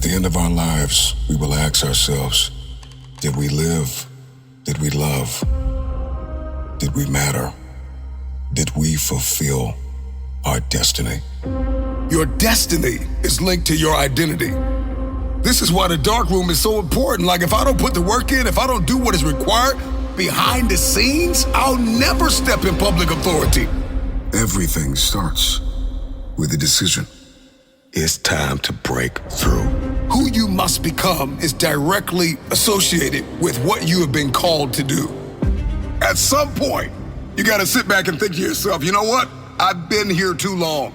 the end of our lives, we will ask ourselves, did we live? Did we love? Did we matter? Did we fulfill our destiny? Your destiny is linked to your identity. This is why the dark room is so important. Like, if I don't put the work in, if I don't do what is required behind the scenes, I'll never step in public authority. Everything starts with a decision. It's time to break through. Who you must become is directly associated with what you have been called to do. At some point, you gotta sit back and think to yourself, you know what? I've been here too long.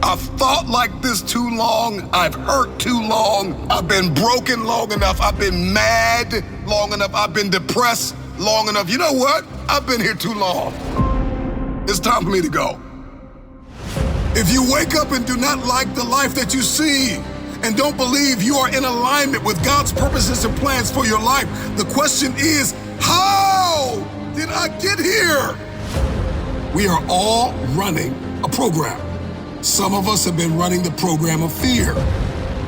I've thought like this too long. I've hurt too long. I've been broken long enough. I've been mad long enough. I've been depressed long enough. You know what? I've been here too long. It's time for me to go. If you wake up and do not like the life that you see and don't believe you are in alignment with God's purposes and plans for your life, the question is, how did I get here? We are all running a program. Some of us have been running the program of fear,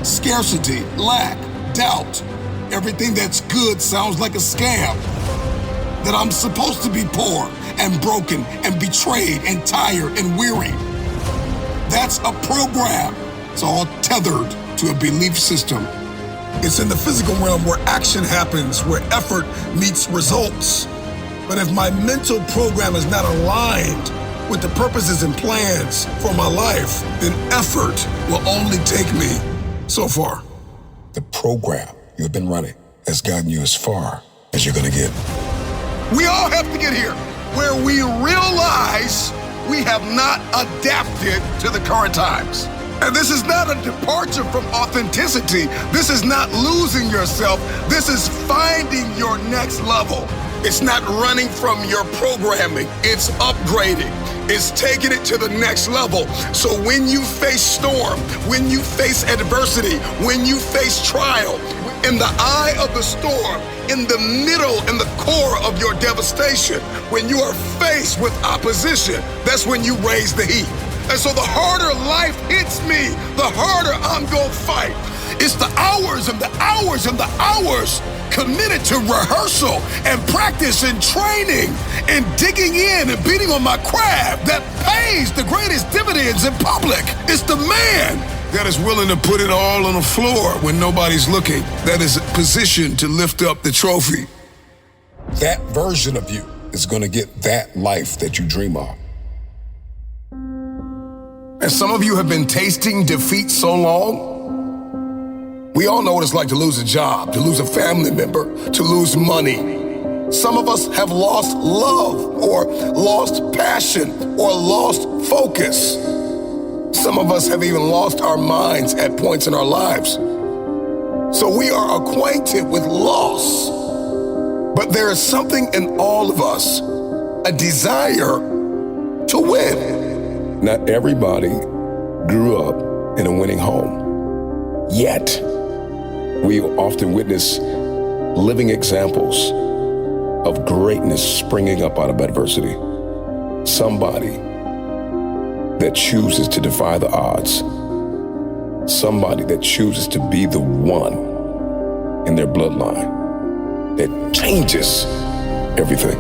scarcity, lack, doubt. Everything that's good sounds like a scam. That I'm supposed to be poor and broken and betrayed and tired and weary. That's a program. It's all tethered to a belief system. It's in the physical realm where action happens, where effort meets results. But if my mental program is not aligned with the purposes and plans for my life, then effort will only take me so far. The program you've been running has gotten you as far as you're gonna get. We all have to get here, where we realize we have not adapted to the current times. And this is not a departure from authenticity. This is not losing yourself. This is finding your next level. It's not running from your programming. It's upgrading. It's taking it to the next level. So when you face storm, when you face adversity, when you face trial, in the eye of the storm, in the middle and the core of your devastation, when you are faced with opposition, that's when you raise the heat. And so the harder life hits me, the harder I'm gonna fight. It's the hours and the hours and the hours committed to rehearsal and practice and training and digging in and beating on my craft that pays the greatest dividends in public. It's the man that is willing to put it all on the floor when nobody's looking, that is positioned to lift up the trophy. That version of you is gonna get that life that you dream of. And some of you have been tasting defeat so long. We all know what it's like to lose a job, to lose a family member, to lose money. Some of us have lost love or lost passion or lost focus. Some of us have even lost our minds at points in our lives. So we are acquainted with loss. But there is something in all of us, a desire to win. Not everybody grew up in a winning home. Yet, we often witness living examples of greatness springing up out of adversity. Somebody that chooses to defy the odds. Somebody that chooses to be the one in their bloodline that changes everything.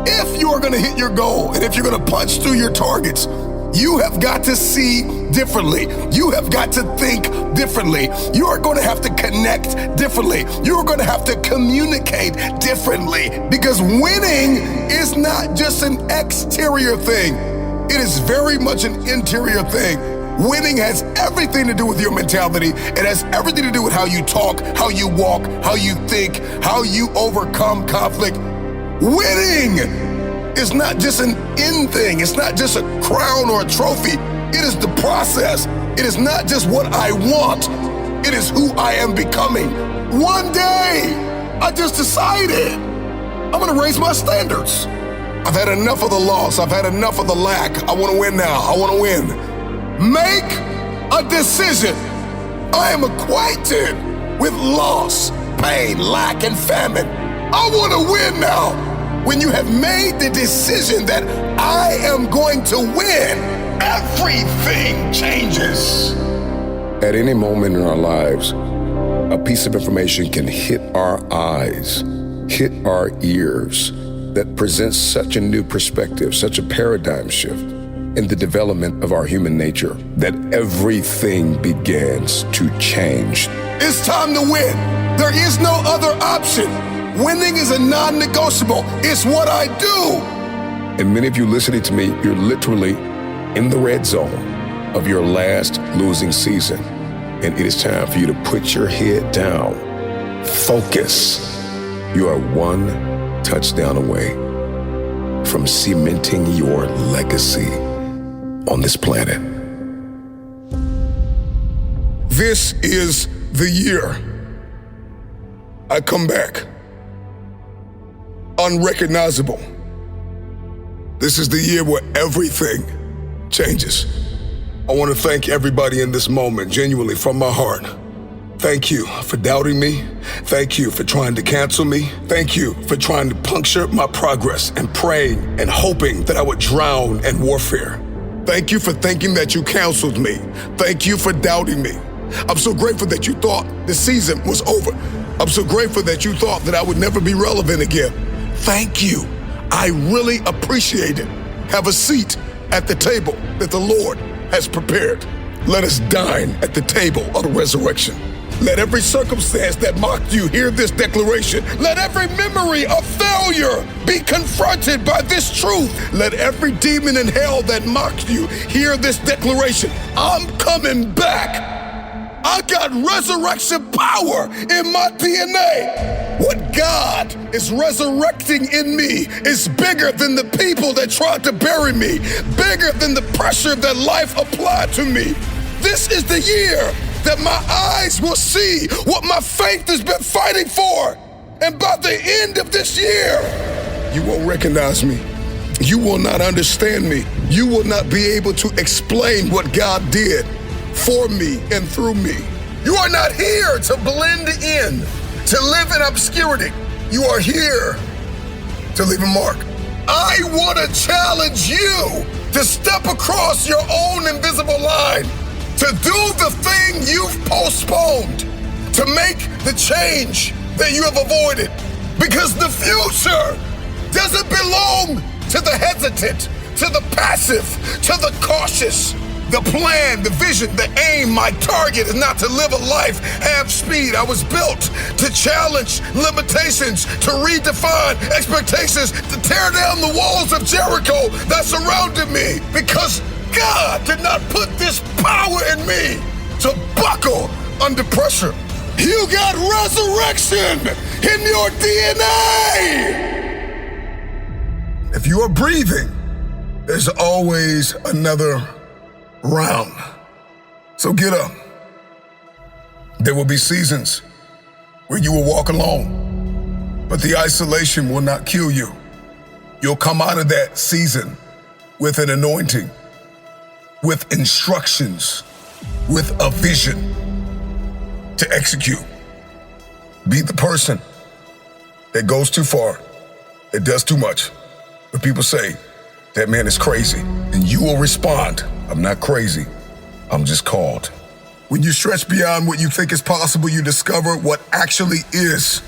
If you are gonna hit your goal and if you're gonna punch through your targets, you have got to see differently. You have got to think differently. You are going to have to connect differently. You are going to have to communicate differently, because winning is not just an exterior thing. It is very much an interior thing. Winning has everything to do with your mentality. It has everything to do with how you talk, how you walk, how you think, how you overcome conflict. Winning is not just an end thing. It's not just a crown or a trophy. It is the process. It is not just what I want. It is who I am becoming. One day, I just decided I'm gonna raise my standards. I've had enough of the loss. I've had enough of the lack. I wanna win now. I wanna win. Make a decision. I am acquainted with loss, pain, lack, and famine. I wanna win now. When you have made the decision that I am going to win, everything changes. At any moment in our lives, a piece of information can hit our eyes, hit our ears, that presents such a new perspective, such a paradigm shift in the development of our human nature, that everything begins to change. It's time to win. There is no other option. Winning is a non-negotiable. It's what I do. And many of you listening to me, you're literally in the red zone of your last losing season. And it is time for you to put your head down. Focus. You are one touchdown away from cementing your legacy on this planet. This is the year I come back unrecognizable. This is the year where everything changes. I want to thank everybody in this moment, genuinely from my heart. Thank you for doubting me. Thank you for trying to cancel me. Thank you for trying to puncture my progress and praying and hoping that I would drown in warfare. Thank you for thinking that you counseled me. Thank you for doubting me. I'm so grateful that you thought the season was over. I'm so grateful that you thought that I would never be relevant again. Thank you. I really appreciate it. Have a seat at the table that the Lord has prepared. Let us dine at the table of the resurrection. Let every circumstance that mocked you hear this declaration. Let every memory of failure be confronted by this truth. Let every demon in hell that mocked you hear this declaration. I'm coming back. I got resurrection power in my DNA. What God is resurrecting in me is bigger than the people that tried to bury me, bigger than the pressure that life applied to me. This is the year that my eyes will see what my faith has been fighting for. And by the end of this year, you won't recognize me. You will not understand me. You will not be able to explain what God did for me and through me. You are not here to blend in, to live in obscurity. You are here to leave a mark. I want to challenge you to step across your own invisible line, to do the thing you've postponed, to make the change that you have avoided. Because the future doesn't belong to the hesitant, to the passive, to the cautious. The plan, the vision, the aim, my target is not to live a life half speed. I was built to challenge limitations, to redefine expectations, to tear down the walls of Jericho that surrounded me. Because God did not put this power in me to buckle under pressure. You got resurrection in your DNA. If you are breathing, there's always another round. So get up. There will be seasons where you will walk alone, but the isolation will not kill you. You'll come out of that season with an anointing, with instructions, with a vision to execute. Be the person that goes too far, that does too much. But people say, that man is crazy. And you will respond, I'm not crazy, I'm just called. When you stretch beyond what you think is possible, you discover what actually is.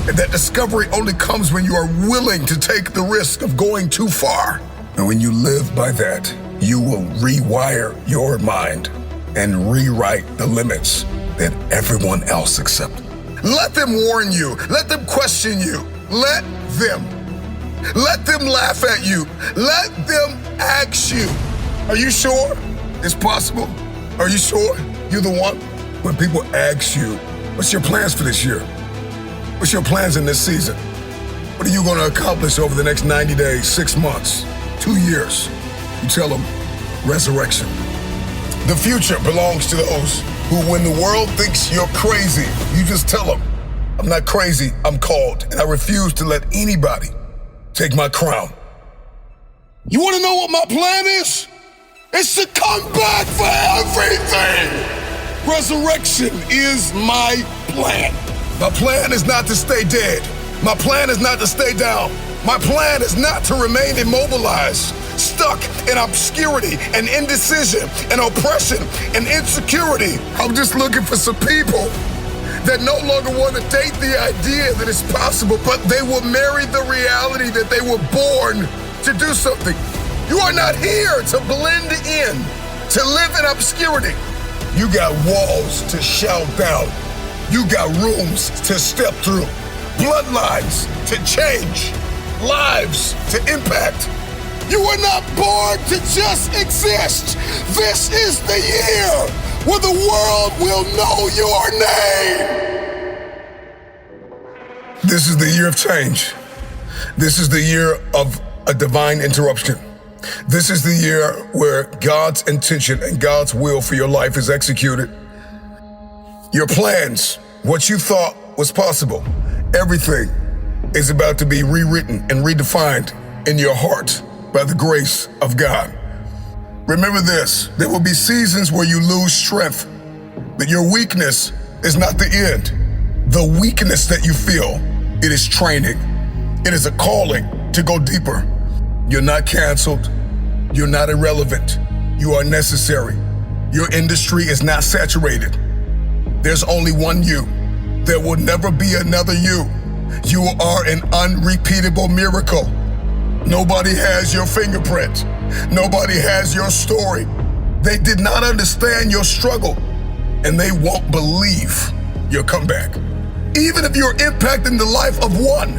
And that discovery only comes when you are willing to take the risk of going too far. And when you live by that, you will rewire your mind and rewrite the limits that everyone else accepted. Let them warn you. Let them question you. Let them laugh at you. Let them ask you, are you sure it's possible? Are you sure you're the one? When people ask you, what's your plans for this year? What's your plans in this season? What are you going to accomplish over the next 90 days, 6 months, 2 years? You tell them, resurrection. The future belongs to those who, when the world thinks you're crazy, you just tell them, I'm not crazy, I'm called, and I refuse to let anybody take my crown. You want to know what my plan is? It's to come back for everything. Resurrection is my plan. My plan is not to stay dead. My plan is not to stay down. My plan is not to remain immobilized. stuck in obscurity and indecision and oppression and insecurity. I'm just looking for some people that no longer want to date the idea that it's possible, but they will marry the reality that they were born to do something. You are not here to blend in, to live in obscurity. You got walls to shout down. You got rooms to step through, bloodlines to change, lives to impact. You were not born to just exist. This is the year where the world will know your name. This is the year of change. This is the year of a divine interruption. This is the year where God's intention and God's will for your life is executed. Your plans, what you thought was possible, everything is about to be rewritten and redefined in your heart by the grace of God. Remember this, there will be seasons where you lose strength, but your weakness is not the end. The weakness that you feel, it is training. It is a calling to go deeper. You're not canceled. You're not irrelevant. You are necessary. Your industry is not saturated. There's only one you. There will never be another you. You are an unrepeatable miracle. Nobody has your fingerprint. Nobody has your story. They did not understand your struggle, and they won't believe your comeback. Even if you're impacting the life of one,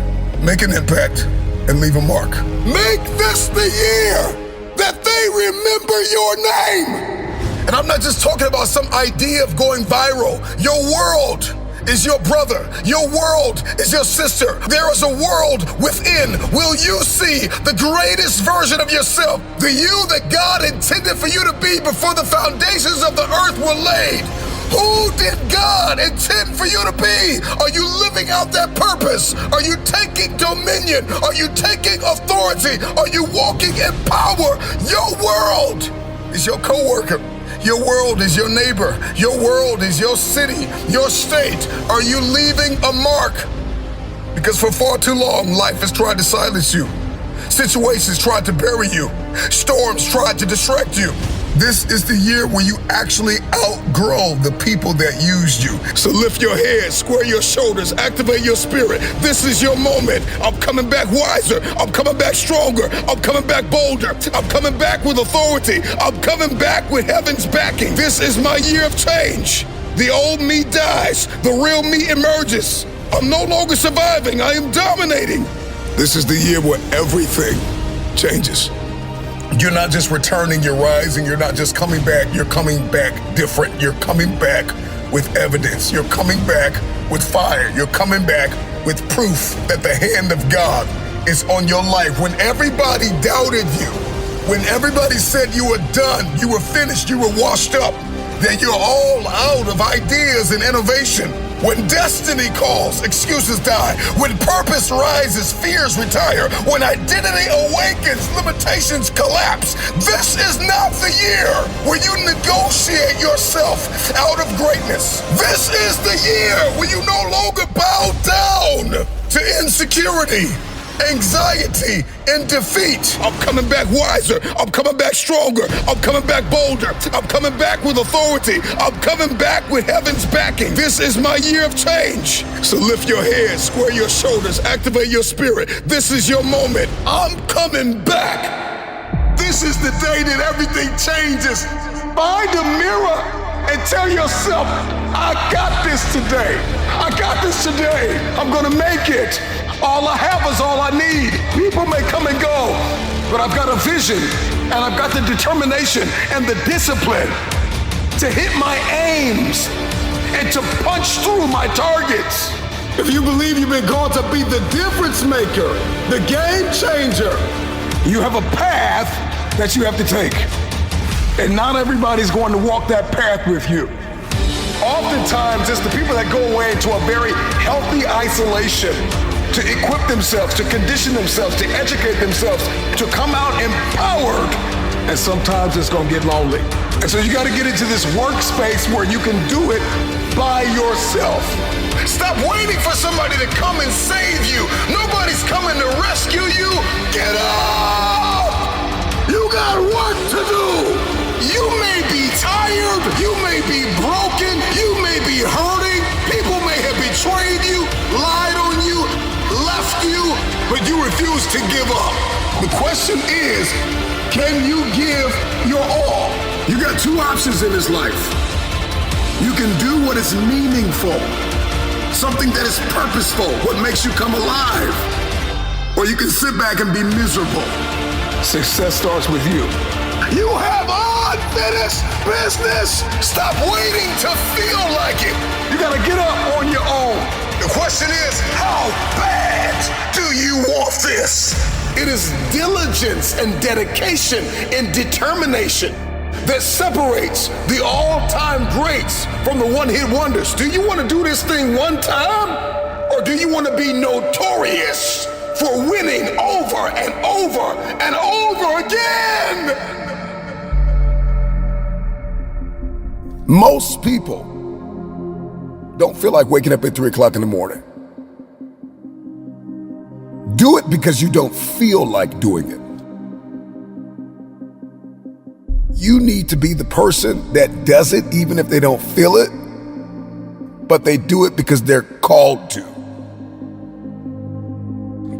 make an impact and leave a mark. Make this the year that they remember your name. And I'm not just talking about some idea of going viral. Your world is your brother. Your world is your sister. There is a world within. Will you see the greatest version of yourself? The you that God intended for you to be before the foundations of the earth were laid. Who did God intend for you to be? Are you living out that purpose? Are you taking dominion? Are you taking authority? Are you walking in power? Your world is your coworker. Your world is your neighbor. Your world is your city, your state. Are you leaving a mark? Because for far too long, life has tried to silence you. Situations tried to bury you. Storms tried to distract you. This is the year where you actually outgrow the people that used you. So lift your head, square your shoulders, activate your spirit. This is your moment. I'm coming back wiser. I'm coming back stronger. I'm coming back bolder. I'm coming back with authority. I'm coming back with heaven's backing. This is my year of change. The old me dies. The real me emerges. I'm no longer surviving. I am dominating. This is the year where everything changes. You're not just returning, you're rising. You're not just coming back, you're coming back different. You're coming back with evidence. You're coming back with fire. You're coming back with proof that the hand of God is on your life. When everybody doubted you, when everybody said you were done, you were finished, you were washed up, that you're all out of ideas and innovation. When destiny calls, excuses die. When purpose rises, fears retire. When identity awakens, limitations collapse. This is not the year where you negotiate yourself out of greatness. This is the year where you no longer bow down to insecurity, anxiety, and defeat. I'm coming back wiser. I'm coming back stronger. I'm coming back bolder. I'm coming back with authority. I'm coming back with heaven's backing. This is my year of change. So lift your head, square your shoulders, activate your spirit. This is your moment. I'm coming back. This is the day that everything changes. Find a mirror and tell yourself, I got this today. I got this today. I'm gonna make it. All I have is all I need. People may come and go, but I've got a vision and I've got the determination and the discipline to hit my aims and to punch through my targets. If you believe you've been called to be the difference maker, the game changer, you have a path that you have to take. And not everybody's going to walk that path with you. Oftentimes, it's the people that go away into a very healthy isolation to equip themselves, to condition themselves, to educate themselves, to come out empowered. And sometimes it's gonna get lonely. And so you gotta get into this workspace where you can do it by yourself. Stop waiting for somebody to come and save you. Nobody's coming to rescue you. Get up! got work to do. You may be tired, you may be broken, you may be hurting, people may have betrayed you, lied on you, left you, but you refuse to give up. The question is, can you give your all? You got two options in this life. You can do what is meaningful, something that is purposeful, what makes you come alive. Or you can sit back and be miserable. Success starts with you. You have unfinished business. Stop waiting to feel like it. You gotta get up on your own. The question is, how bad do you want this? It is diligence and dedication and determination that separates the all-time greats from the one-hit wonders. Do you want to do this thing one time? Or do you want to be notorious for winning over and over and over again? Most people don't feel like waking up at 3 o'clock in the morning. Do it because you don't feel like doing it. You need to be the person that does it even if they don't feel it, but they do it because they're called to.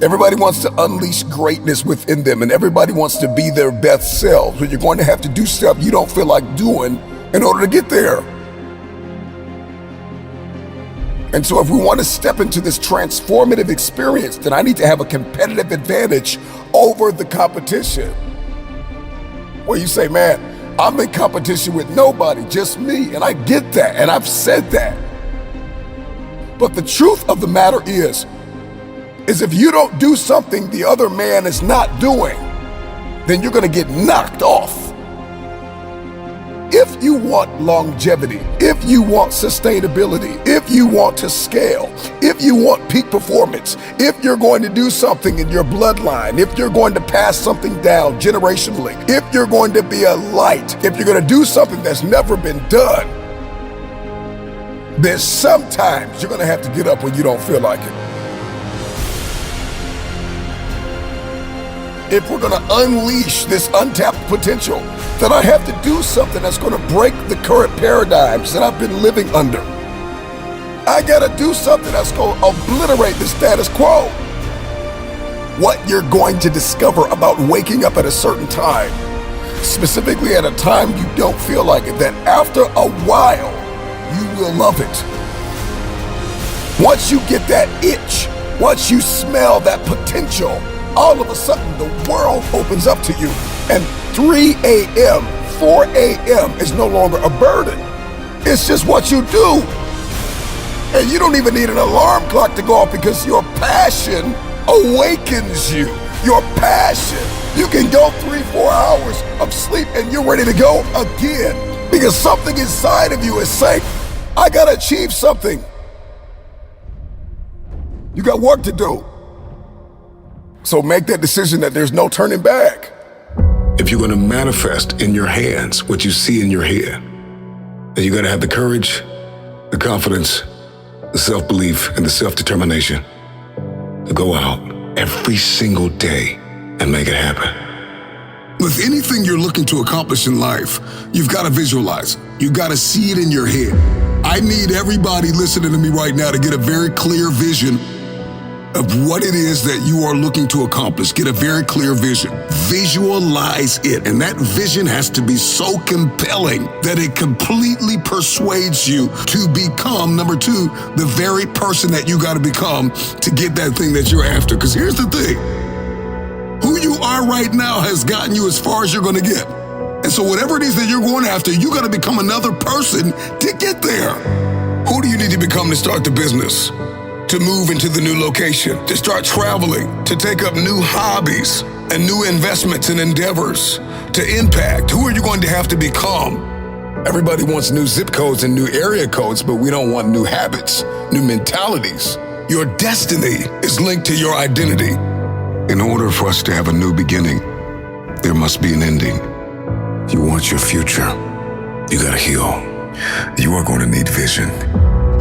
Everybody wants to unleash greatness within them, and everybody wants to be their best selves, but you're going to have to do stuff you don't feel like doing in order to get there. And so if we want to step into this transformative experience, then I need to have a competitive advantage over the competition. Well, you say, man, I'm in competition with nobody, just me. And I get that, and I've said that. But the truth of the matter is if you don't do something the other man is not doing, then you're going to get knocked off. If you want longevity, if you want sustainability, if you want to scale, if you want peak performance, if you're going to do something in your bloodline, if you're going to pass something down generationally, if you're going to be a light, if you're going to do something that's never been done, then sometimes you're going to have to get up when you don't feel like it. If we're going to unleash this untapped potential, then I have to do something that's going to break the current paradigms that I've been living under. I got to do something that's going to obliterate the status quo. What you're going to discover about waking up at a certain time, specifically at a time you don't feel like it, that after a while, you will love it. Once you get that itch, once you smell that potential, all of a sudden the world opens up to you, and 3 a.m., 4 a.m. is no longer a burden. It's just what you do. And you don't even need an alarm clock to go off because your passion awakens you. Your passion. You can go 3-4 hours of sleep and you're ready to go again because something inside of you is saying, I gotta achieve something. You got work to do. So make that decision that there's no turning back. If you're going to manifest in your hands what you see in your head, then you got to have the courage, the confidence, the self-belief, and the self-determination to go out every single day and make it happen. With anything you're looking to accomplish in life, you've got to visualize. You've got to see it in your head. I need everybody listening to me right now to get a very clear vision of what it is that you are looking to accomplish. Get a very clear vision. Visualize it. And that vision has to be so compelling that it completely persuades you to become, number 2, the very person that you got to become to get that thing that you're after. Because here's the thing. Who you are right now has gotten you as far as you're going to get. And so whatever it is that you're going after, you got to become another person to get there. Who do you need to become to start the business? To move into the new location, to start traveling, to take up new hobbies and new investments and endeavors, to impact? Who are you going to have to become? Everybody wants new zip codes and new area codes, but we don't want new habits, new mentalities. Your destiny is linked to your identity. In order for us to have a new beginning, there must be an ending. If you want your future, you gotta heal. You are going to need vision.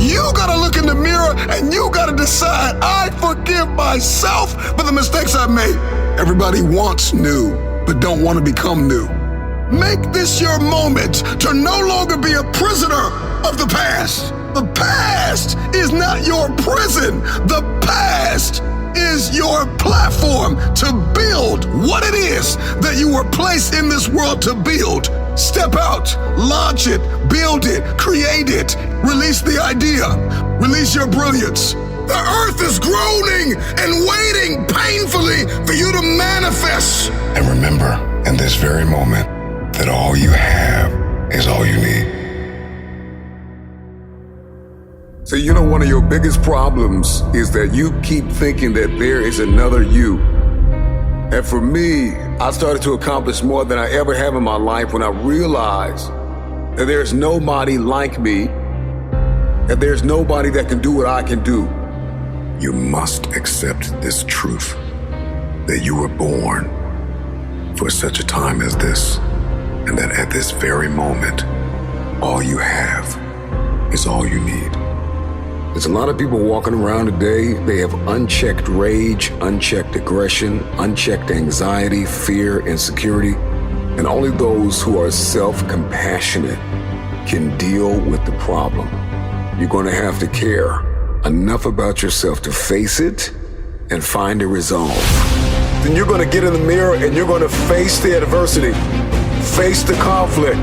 You gotta look in the mirror and you gotta decide, I forgive myself for the mistakes I've made. Everybody wants new, but don't want to become new. Make this your moment to no longer be a prisoner of the past. The past is not your prison. The past is your platform to build what it is that you were placed in this world to build. Step out, launch it, build it, create it, release the idea, release your brilliance. The earth is groaning and waiting painfully for you to manifest. And remember, in this very moment, that all you have is all you need. So you know one of your biggest problems is that you keep thinking that there is another you. And for me, I started to accomplish more than I ever have in my life when I realized that there's nobody like me, that there's nobody that can do what I can do. You must accept this truth, that you were born for such a time as this, and that at this very moment, all you have is all you need. There's a lot of people walking around today, they have unchecked rage, unchecked aggression, unchecked anxiety, fear, insecurity, and only those who are self-compassionate can deal with the problem. You're going to have to care enough about yourself to face it and find a resolve. Then you're going to get in the mirror and you're going to face the adversity, face the conflict,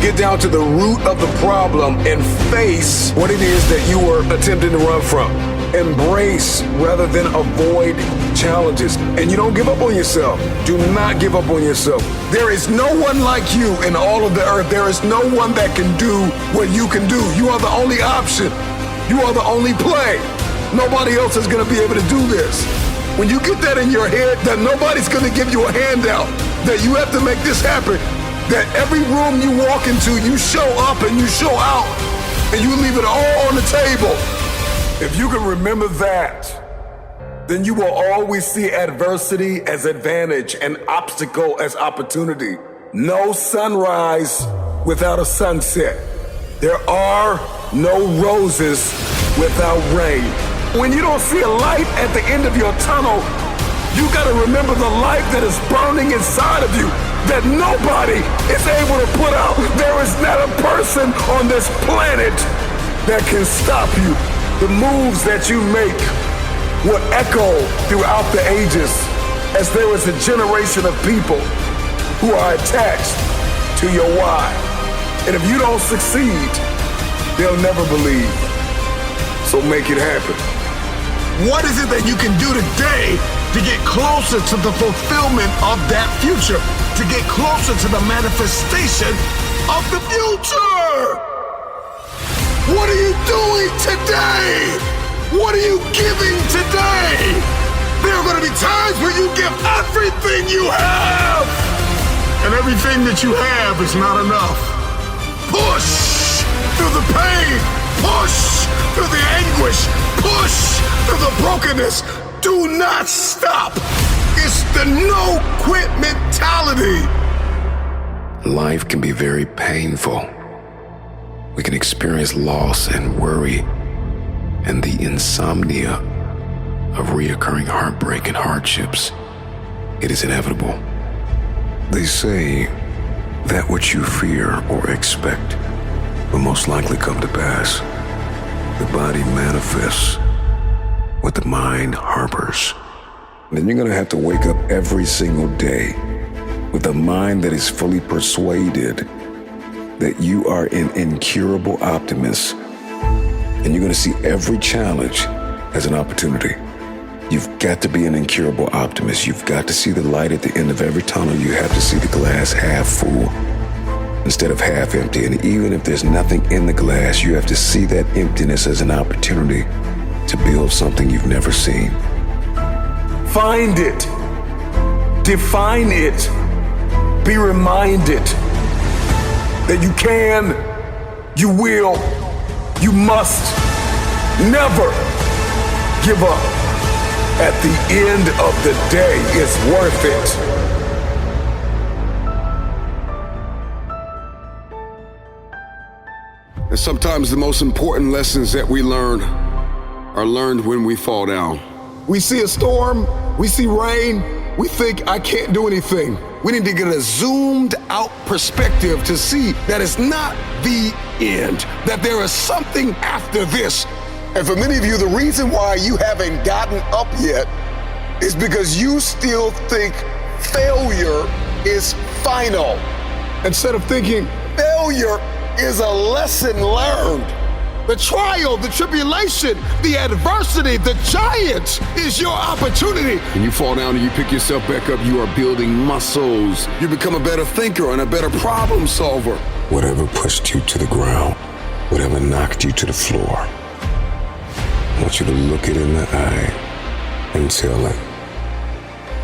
get down to the root of the problem and face what it is that you are attempting to run from. Embrace rather than avoid challenges. And you don't give up on yourself. Do not give up on yourself. There is no one like you in all of the earth. There is no one that can do what you can do. You are the only option. You are the only play. Nobody else is going to be able to do this. When you get that in your head, that nobody's going to give you a handout, that you have to make this happen, that every room you walk into, you show up and you show out, and you leave it all on the table. If you can remember that, then you will always see adversity as advantage and obstacle as opportunity. No sunrise without a sunset. There are no roses without rain. When you don't see a light at the end of your tunnel, you gotta remember the light that is burning inside of you, that nobody is able to put out. There is not a person on this planet that can stop you. The moves that you make will echo throughout the ages as there is a generation of people who are attached to your why. And if you don't succeed, they'll never believe. So make it happen. What is it that you can do today to get closer to the fulfillment of that future? To get closer to the manifestation of the future? What are you doing today? What are you giving today? There are going to be times where you give everything you have, and everything that you have is not enough. Push through the pain. Push through the anguish. Push through the brokenness. Do not stop. It's the no-quit mentality. Life can be very painful. We can experience loss and worry and the insomnia of reoccurring heartbreak and hardships. It is inevitable. They say that what you fear or expect will most likely come to pass. The body manifests what the mind harbors. Then you're gonna have to wake up every single day with a mind that is fully persuaded that you are an incurable optimist, and you're gonna see every challenge as an opportunity. You've got to be an incurable optimist. You've got to see the light at the end of every tunnel. You have to see the glass half full instead of half empty. And even if there's nothing in the glass, you have to see that emptiness as an opportunity to build something you've never seen. Find it. Define it. Be reminded that you can, you will, you must never give up. At the end of the day, it's worth it. And sometimes the most important lessons that we learn are learned when we fall down. We see a storm, we see rain, we think, I can't do anything. We need to get a zoomed out perspective to see that it's not the end, that there is something after this. And for many of you, the reason why you haven't gotten up yet is because you still think failure is final, instead of thinking failure is a lesson learned. The trial, the tribulation, the adversity, the giant is your opportunity. When you fall down and you pick yourself back up, you are building muscles. You become a better thinker and a better problem solver. Whatever pushed you to the ground, whatever knocked you to the floor, I want you to look it in the eye and tell it,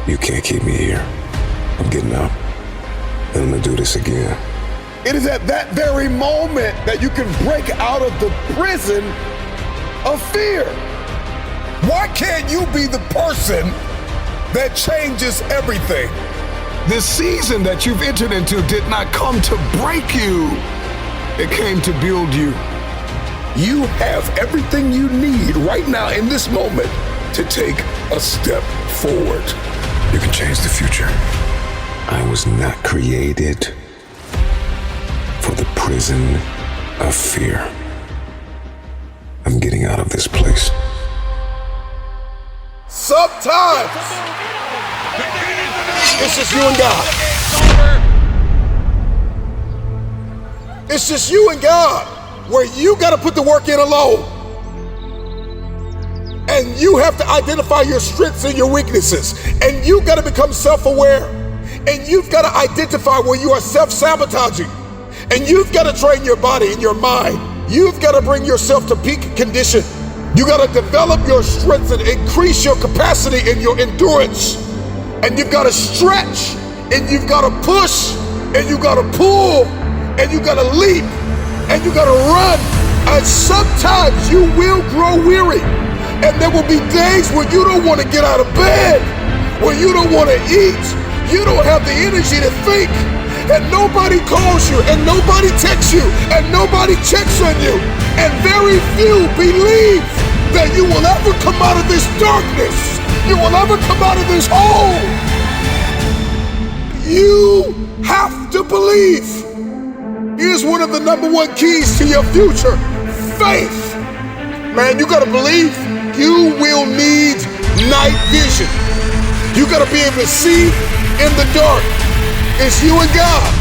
you can't keep me here. I'm getting up, and I'm gonna do this again. It is at that very moment that you can break out of the prison of fear. Why can't you be the person that changes everything? This season that you've entered into did not come to break you. It came to build you. You have everything you need right now in this moment to take a step forward. You can change the future. I was not created for the prison of fear. I'm getting out of this place. Sometimes it's just you and God. It's just you and God, where you got to put the work in alone. And you have to identify your strengths and your weaknesses. And you got to become self-aware. And you've got to identify where you are self-sabotaging. And you've got to train your body and your mind. You've got to bring yourself to peak condition. You got to develop your strength and increase your capacity and your endurance. And you've got to stretch, and you've got to push, and you've got to pull, and you've got to leap, and you've got to run. And sometimes you will grow weary. And there will be days where you don't want to get out of bed, where you don't want to eat, you don't have the energy to think. And nobody calls you, and nobody texts you, and nobody checks on you. And very few believe that you will ever come out of this darkness. You will ever come out of this hole. You have to believe. Here's one of the #1 keys to your future: faith. Man, you gotta believe. You will need night vision. You gotta be able to see in the dark. It's you and God.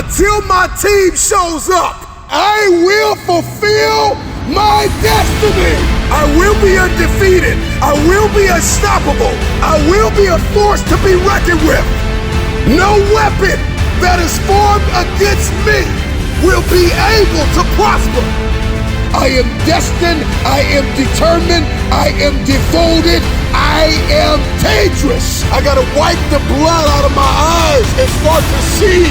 Until my team shows up, I will fulfill my destiny. I will be undefeated. I will be unstoppable. I will be a force to be reckoned with. No weapon that is formed against me will be able to prosper. I am destined. I am determined. I am devoted. I am dangerous. I gotta wipe the blood out of my eyes and start to see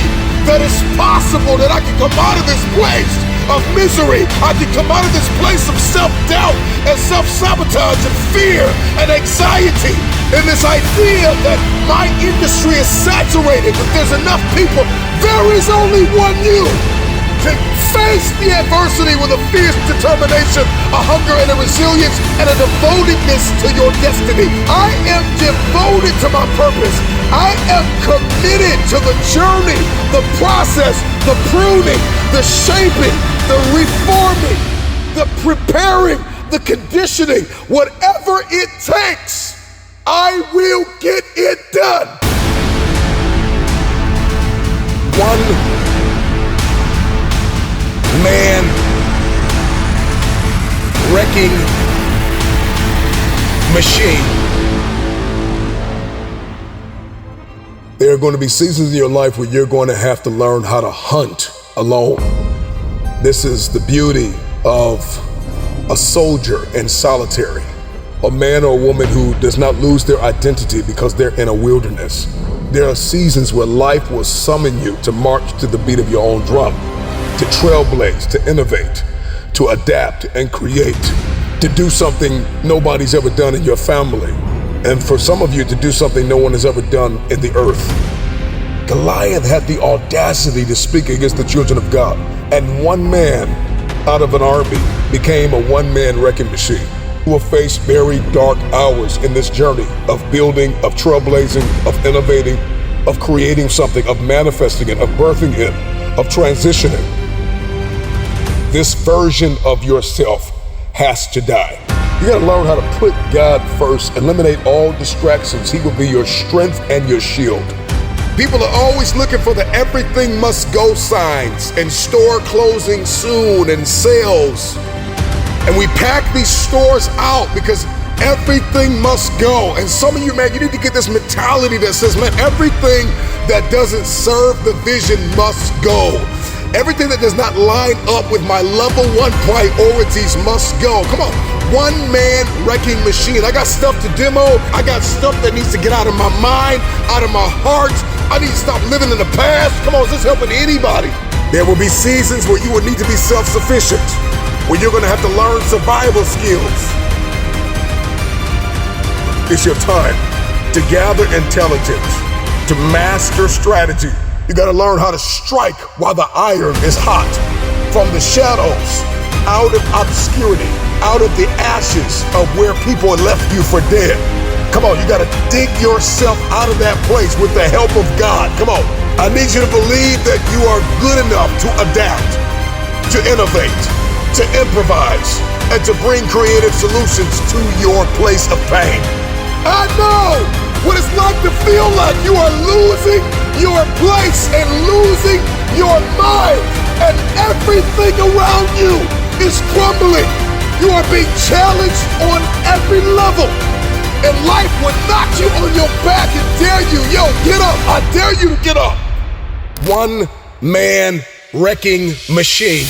that it's possible that I can come out of this place of misery. I can come out of this place of self-doubt and self-sabotage and fear and anxiety. And this idea that my industry is saturated, that there's enough people. There is only one you. To face the adversity with a fierce determination, a hunger and a resilience, and a devotedness to your destiny. I am devoted to my purpose. I am committed to the journey, the process, the pruning, the shaping, the reforming, the preparing, the conditioning. Whatever it takes, I will get it done. One man wrecking machine. There are going to be seasons in your life where you're going to have to learn how to hunt alone. This is the beauty of a soldier in solitary, a man or a woman who does not lose their identity because they're in a wilderness. There are seasons where life will summon you to march to the beat of your own drum, to trailblaze, to innovate, to adapt and create, to do something nobody's ever done in your family, and for some of you to do something no one has ever done in the earth. Goliath had the audacity to speak against the children of God, and one man out of an army became a one-man wrecking machine. You will face very dark hours in this journey of building, of trailblazing, of innovating, of creating something, of manifesting it, of birthing it, of transitioning. This version of yourself has to die. You gotta learn how to put God first, eliminate all distractions. He will be your strength and your shield. People are always looking for the everything must go signs and store closing soon and sales. And we pack these stores out because everything must go. And some of you, man, you need to get this mentality that says, man, everything that doesn't serve the vision must go. Everything that does not line up with my level one priorities must go. Come on, one man wrecking machine. I got stuff to demo. I got stuff that needs to get out of my mind, out of my heart. I need to stop living in the past. Come on, is this helping anybody? There will be seasons where you will need to be self-sufficient, where you're gonna have to learn survival skills. It's your time to gather intelligence, to master strategy. You gotta learn how to strike while the iron is hot. From the shadows, out of obscurity, out of the ashes of where people left you for dead. Come on, you gotta dig yourself out of that place with the help of God. Come on, I need you to believe that you are good enough to adapt, to innovate, to improvise, and to bring creative solutions to your place of pain. I know what it's like to feel like you are losing your place and losing your mind, and everything around you is crumbling. You are being challenged on every level, and life will knock you on your back and dare you, yo, get up. I dare you to get up. One man wrecking machine.